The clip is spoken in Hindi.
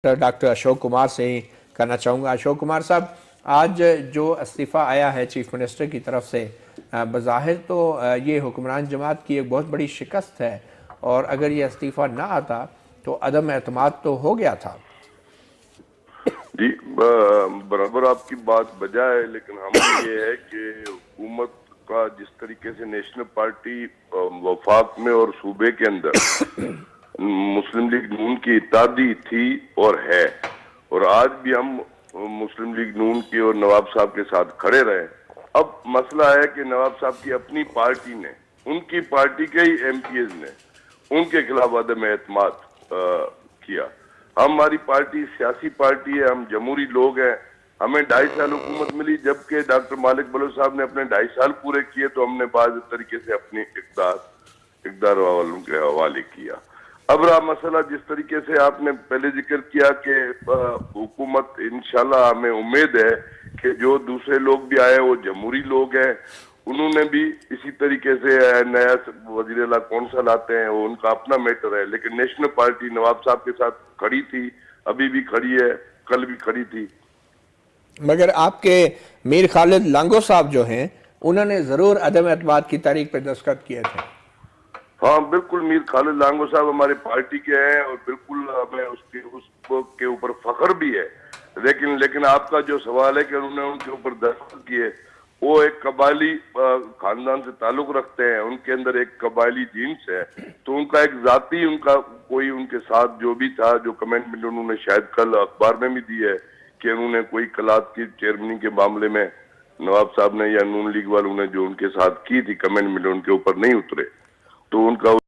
डॉक्टर अशोक कुमार से ही करना चाहूँगा। अशोक कुमार साहब, आज जो इस्तीफ़ा आया है चीफ मिनिस्टर की तरफ से, बज़ाहिर तो ये हुक्मरान जमात की एक बहुत बड़ी शिकस्त है, और अगर ये इस्तीफ़ा ना आता तो अदम एतमाद तो हो गया था। जी, बराबर आपकी बात बजा है, लेकिन हम ये है कि हुकूमत का जिस तरीके से नेशनल पार्टी वफाक में और सूबे के अंदर मुस्लिम लीग नून की इत्तेहादी थी और है, और आज भी हम मुस्लिम लीग नून की और नवाब साहब के साथ खड़े रहे। अब मसला है कि नवाब साहब की अपनी पार्टी ने, उनकी पार्टी के ही एमपीएस ने उनके खिलाफ अदम एतमाद किया। हमारी पार्टी सियासी पार्टी है, हम जमहूरी लोग हैं। हमें 2.5 साल हुकूमत मिली, जबकि डॉक्टर मालिक बलोच साहब ने अपने 2.5 साल पूरे किए, तो हमने बाज़ तरीके से अपनी इक़्तिदार वालों के हवाले किया। अब रहा मसला जिस तरीके से आपने पहले जिक्र किया कि हुकूमत, इंशाल्लाह हमें उम्मीद है कि जो दूसरे लोग भी आए वो जमहूरी लोग हैं, उन्होंने भी इसी तरीके से नया वजीर कौन सा लाते हैं वो उनका अपना मैटर है, लेकिन नेशनल पार्टी नवाब साहब के साथ खड़ी थी, अभी भी खड़ी है, कल भी खड़ी थी। मगर आपके मीर खालिद लांगो साहब जो हैं, उन्होंने ज़रूर अदम एतमाद की तारीख पर दस्तखत किए थे। हाँ बिल्कुल, मीर खालिद लांगो साहब हमारे पार्टी के हैं और बिल्कुल हमें उसके ऊपर फख्र भी है। लेकिन आपका जो सवाल है कि उन्होंने उनके ऊपर दस्तखत किए, वो एक कबायली खानदान से ताल्लुक रखते हैं, उनके अंदर एक कबायली जीन्स है, तो उनका एक जाती, उनका कोई उनके साथ जो भी था, जो कमेंटमेंट उन्होंने शायद कल अखबार में भी दी है कि उन्होंने कोई कलात की चेयरमनी के मामले में नवाब साहब ने या नून लीग वालों ने जो उनके साथ की थी कमेंटमेंट, उनके ऊपर नहीं उतरे, तो उनका